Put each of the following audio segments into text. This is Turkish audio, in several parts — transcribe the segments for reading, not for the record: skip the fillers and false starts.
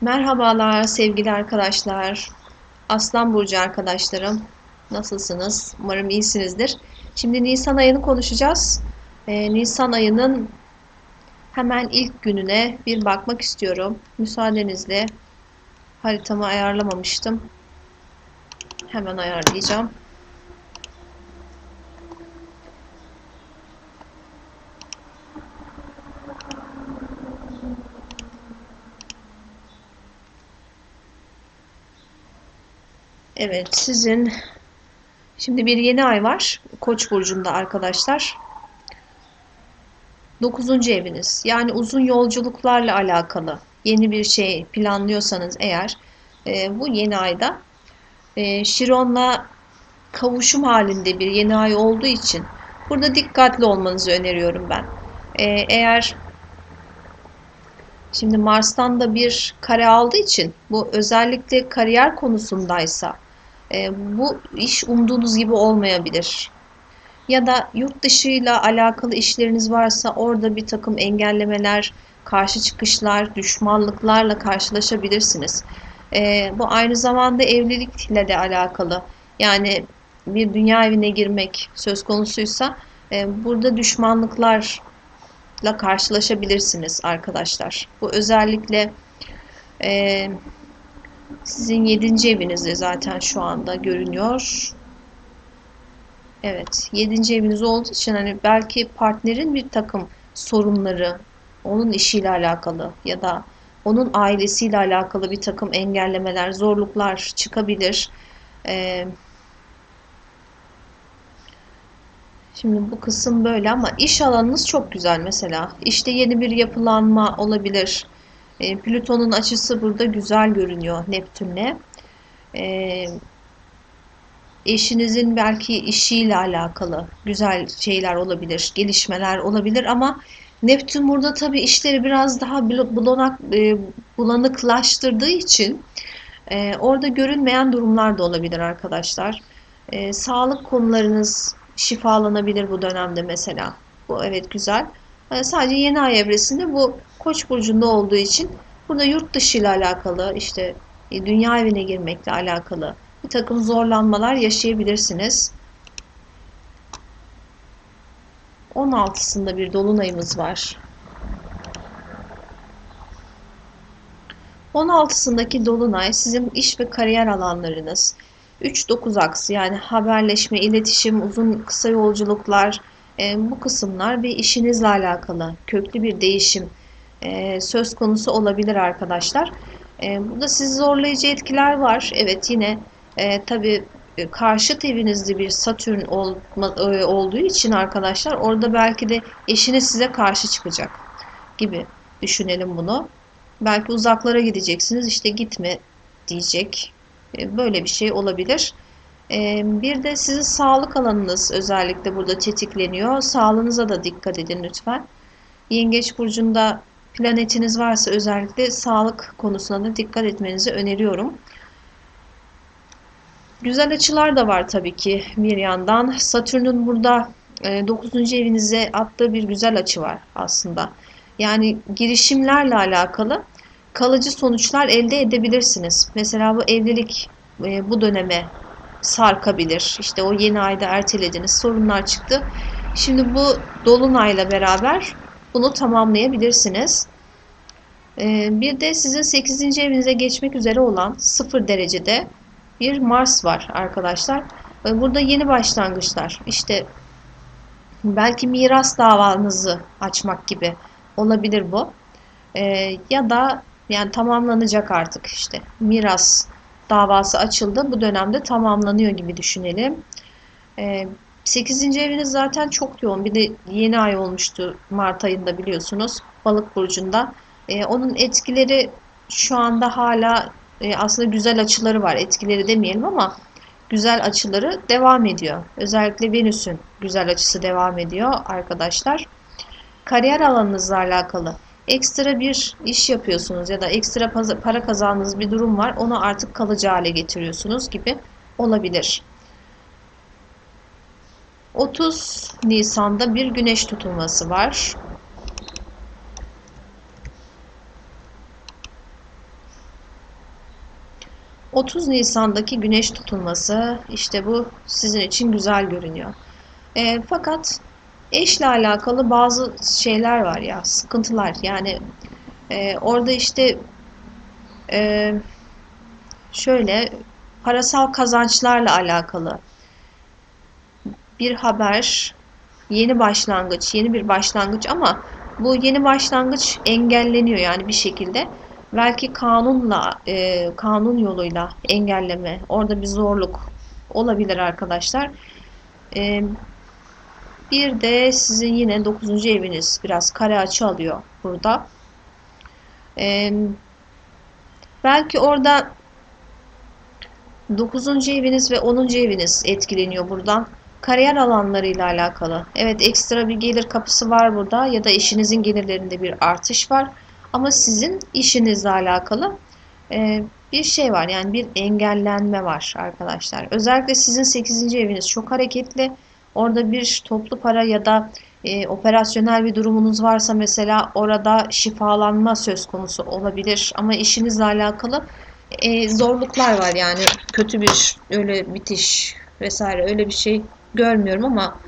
Merhabalar sevgili arkadaşlar. Aslan Burcu arkadaşlarım. Nasılsınız? Umarım iyisinizdir. Şimdi Nisan ayını konuşacağız. Nisan ayının hemen ilk gününe bir bakmak istiyorum. Müsaadenizle haritamı ayarlamamıştım. Hemen ayarlayacağım. Evet, şimdi bir yeni ay var. Koç burcunda arkadaşlar. 9. eviniz. Yani uzun yolculuklarla alakalı yeni bir şey planlıyorsanız eğer bu yeni ayda Şiron'la kavuşum halinde bir yeni ay olduğu için burada dikkatli olmanızı öneriyorum ben. Eğer şimdi Mars'tan da bir kare aldığı için bu özellikle kariyer konusundaysa bu iş umduğunuz gibi olmayabilir. Ya da yurt dışıyla alakalı işleriniz varsa orada bir takım engellemeler, karşı çıkışlar, düşmanlıklarla karşılaşabilirsiniz. Bu aynı zamanda evlilikle de alakalı. Yani bir dünya evine girmek söz konusuysa burada düşmanlıklarla karşılaşabilirsiniz arkadaşlar. Bu özellikle e, sizin 7. evinizde zaten şu anda görünüyor. Evet, 7. eviniz olduğu için hani belki partnerin bir takım sorunları, onun işiyle alakalı ya da onun ailesiyle alakalı bir takım engellemeler, zorluklar çıkabilir. Ee, Şimdi bu kısım böyle ama iş alanınız çok güzel mesela. İşte yeni bir yapılanma olabilir. Plüton'un açısı burada güzel görünüyor Neptün'le. Ee, Eşinizin belki işiyle alakalı güzel şeyler olabilir, gelişmeler olabilir ama Neptün burada tabii işleri biraz daha bulanıklaştırdığı için orada görünmeyen durumlar da olabilir arkadaşlar. Sağlık konularınız şifalanabilir bu dönemde mesela. Bu evet güzel. Sadece yeni ay evresinde bu Koç burcunda olduğu için burada yurt dışı ile alakalı işte dünya evine girmekle alakalı bir takım zorlanmalar yaşayabilirsiniz. 16'sında bir dolunayımız var. 16'sındaki dolunay sizin iş ve kariyer alanlarınız 3-9 aksı yani haberleşme, iletişim, uzun kısa yolculuklar bu kısımlar bir işinizle alakalı köklü bir değişim söz konusu olabilir arkadaşlar. Burada sizi zorlayıcı etkiler var. Evet yine tabii karşıt evinizde bir Satürn olduğu için arkadaşlar orada belki de eşiniz size karşı çıkacak gibi düşünelim bunu. Belki uzaklara gideceksiniz işte gitme diyecek. Böyle bir şey olabilir. Bir de sizin sağlık alanınız özellikle burada tetikleniyor. Sağlığınıza da dikkat edin lütfen. Yengeç burcunda planetiniz varsa özellikle sağlık konusuna da dikkat etmenizi öneriyorum. Güzel açılar da var tabii ki bir yandan. Satürn'ün burada 9. evinize attığı bir güzel açı var aslında. Yani girişimlerle alakalı kalıcı sonuçlar elde edebilirsiniz. Mesela bu evlilik bu döneme sarkabilir. İşte o yeni ayda ertelediniz, sorunlar çıktı. Şimdi bu dolunayla beraber bunu tamamlayabilirsiniz. Bir de sizin 8. evinize geçmek üzere olan 0 derecede bir Mars var arkadaşlar. Burada yeni başlangıçlar, işte belki miras davanızı açmak gibi olabilir bu. Ya da yani tamamlanacak artık işte miras davası açıldı. Bu dönemde tamamlanıyor gibi düşünelim. Ee, 8. eviniz zaten çok yoğun. Bir de yeni ay olmuştu Mart ayında biliyorsunuz. Balık burcunda. Onun etkileri şu anda hala aslında güzel açıları var. Etkileri demeyelim ama güzel açıları devam ediyor. Özellikle Venüs'ün güzel açısı devam ediyor arkadaşlar. Kariyer alanınızla alakalı ekstra bir iş yapıyorsunuz ya da ekstra para kazandığınız bir durum var. Onu artık kalıcı hale getiriyorsunuz gibi olabilir. 30 Nisan'da bir güneş tutulması var. 30 Nisan'daki güneş tutulması işte bu sizin için güzel görünüyor. Fakat eşle alakalı bazı şeyler var ya, sıkıntılar. Yani orada işte e, şöyle parasal kazançlarla alakalı bir haber, yeni başlangıç, yeni bir başlangıç ama bu yeni başlangıç engelleniyor yani bir şekilde. Belki kanun yoluyla engelleme, orada bir zorluk olabilir arkadaşlar. E, Bir de sizin yine 9. eviniz biraz kare açı alıyor burada. E, Belki orada 9. eviniz ve 10. eviniz etkileniyor buradan. Kariyer alanlarıyla alakalı. Evet, ekstra bir gelir kapısı var burada ya da eşinizin gelirlerinde bir artış var. Ama sizin işinizle alakalı bir şey var. Yani bir engellenme var arkadaşlar. Özellikle sizin 8. eviniz çok hareketli. Orada bir toplu para ya da operasyonel bir durumunuz varsa mesela orada şifalanma söz konusu olabilir. Ama işinizle alakalı zorluklar var yani kötü bir öyle bitiş vesaire öyle bir şey görmüyorum ama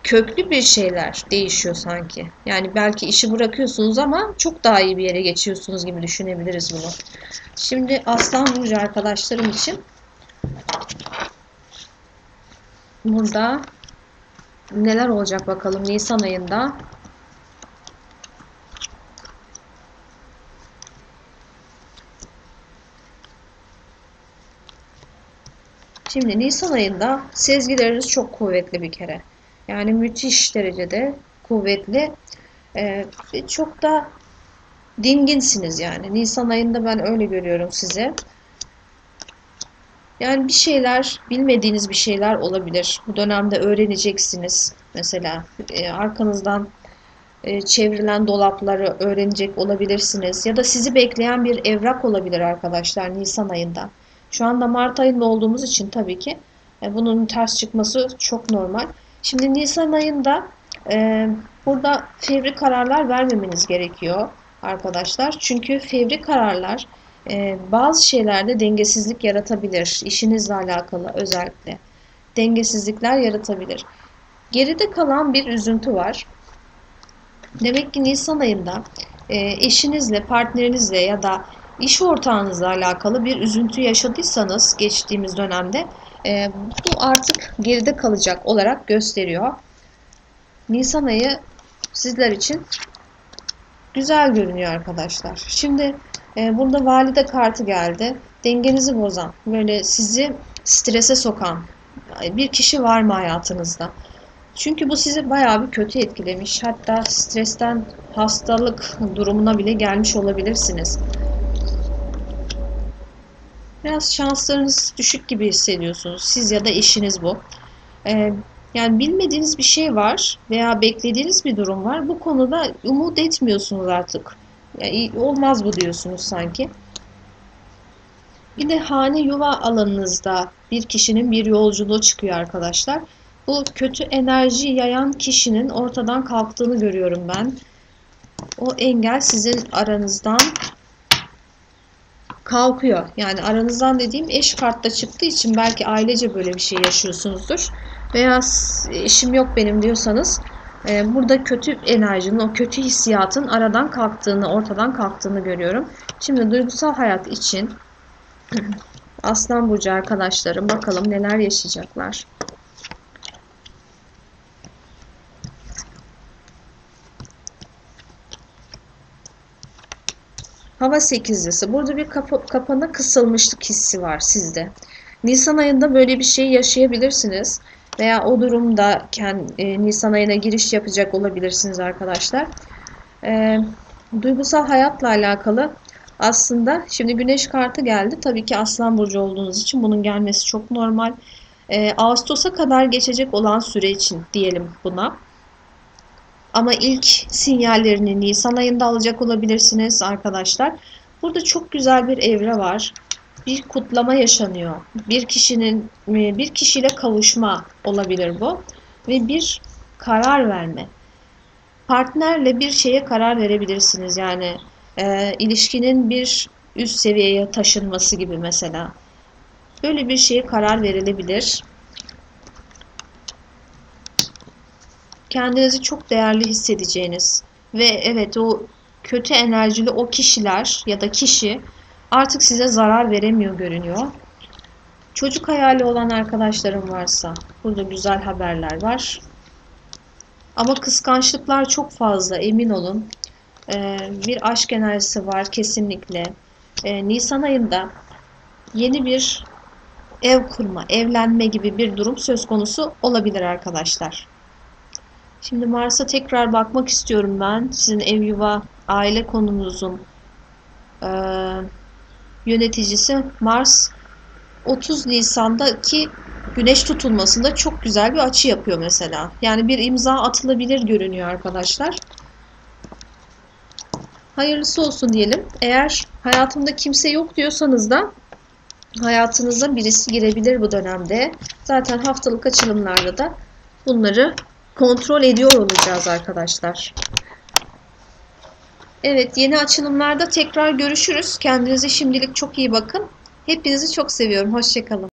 köklü bir şeyler değişiyor sanki. Yani belki işi bırakıyorsunuz ama çok daha iyi bir yere geçiyorsunuz gibi düşünebiliriz bunu. Şimdi Aslan Burcu arkadaşlarım için burada neler olacak bakalım Nisan ayında. Şimdi Nisan ayında sezgileriniz çok kuvvetli bir kere. Yani müthiş derecede kuvvetli. Ve çok da dinginsiniz yani. Nisan ayında ben öyle görüyorum sizi. Yani bir şeyler, bilmediğiniz bir şeyler olabilir. Bu dönemde öğreneceksiniz. Mesela arkanızdan çevrilen dolapları öğrenecek olabilirsiniz. Ya da sizi bekleyen bir evrak olabilir arkadaşlar Nisan ayında. Şu anda Mart ayında olduğumuz için tabii ki bunun ters çıkması çok normal. Şimdi Nisan ayında e, burada fevri kararlar vermemeniz gerekiyor arkadaşlar. Çünkü fevri kararlar bazı şeylerde dengesizlik yaratabilir. İşinizle alakalı özellikle dengesizlikler yaratabilir. Geride kalan bir üzüntü var. Demek ki Nisan ayında eşinizle, partnerinizle ya da iş ortağınızla alakalı bir üzüntü yaşadıysanız geçtiğimiz dönemde bu artık geride kalacak olarak gösteriyor. Nisan ayı sizler için güzel görünüyor arkadaşlar. Şimdi burada valide kartı geldi. Dengenizi bozan, böyle sizi strese sokan bir kişi var mı hayatınızda? Çünkü bu sizi bayağı bir kötü etkilemiş. Hatta stresten hastalık durumuna bile gelmiş olabilirsiniz. Biraz şanslarınız düşük gibi hissediyorsunuz. Siz ya da eşiniz bu. Ee, Yani bilmediğiniz bir şey var veya beklediğiniz bir durum var. Bu konuda umut etmiyorsunuz artık. Yani olmaz bu diyorsunuz sanki. Bir de hane yuva alanınızda bir kişinin bir yolculuğu çıkıyor arkadaşlar. Bu kötü enerji yayan kişinin ortadan kalktığını görüyorum ben. O engel sizin aranızdan kalkıyor. Yani aranızdan dediğim eş kartta çıktığı için belki ailece böyle bir şey yaşıyorsunuzdur. Veya eşim yok benim diyorsanız burada kötü enerjinin, o kötü hissiyatın aradan kalktığını, ortadan kalktığını görüyorum. Şimdi duygusal hayat için Aslan Burcu arkadaşlarım bakalım neler yaşayacaklar. Hava sekizlisi. Burada bir kapana kısılmışlık hissi var sizde. Nisan ayında böyle bir şey yaşayabilirsiniz. Veya o durumda Nisan ayına giriş yapacak olabilirsiniz arkadaşlar. E, Duygusal hayatla alakalı aslında şimdi güneş kartı geldi. Tabii ki Aslan Burcu olduğunuz için bunun gelmesi çok normal. Ağustos'a kadar geçecek olan süre için diyelim buna. Ama ilk sinyallerini Nisan ayında alacak olabilirsiniz arkadaşlar. Burada çok güzel bir evre var. Bir kutlama yaşanıyor. Bir kişiyle kavuşma olabilir bu ve bir karar verme. Partnerle bir şeye karar verebilirsiniz. Yani ilişkinin bir üst seviyeye taşınması gibi mesela. Böyle bir şeye karar verilebilir. Kendinizi çok değerli hissedeceğiniz ve evet, o kötü enerjili o kişiler ya da kişi artık size zarar veremiyor görünüyor. Çocuk hayali olan arkadaşlarım varsa burada güzel haberler var. Ama kıskançlıklar çok fazla, emin olun. Bir aşk enerjisi var kesinlikle. Nisan ayında yeni bir ev kurma, evlenme gibi bir durum söz konusu olabilir arkadaşlar. Şimdi Mars'a tekrar bakmak istiyorum ben. Sizin ev, yuva, aile konunuzun e, yöneticisi Mars 30 Nisan'daki güneş tutulmasında çok güzel bir açı yapıyor mesela. Yani bir imza atılabilir görünüyor arkadaşlar. Hayırlısı olsun diyelim. Eğer hayatımda kimse yok diyorsanız da hayatınıza birisi girebilir bu dönemde. Zaten haftalık açılımlarda da bunları kontrol ediyor olacağız arkadaşlar. Evet, yeni açılımlarda tekrar görüşürüz. Kendinize şimdilik çok iyi bakın. Hepinizi çok seviyorum. Hoşça kalın.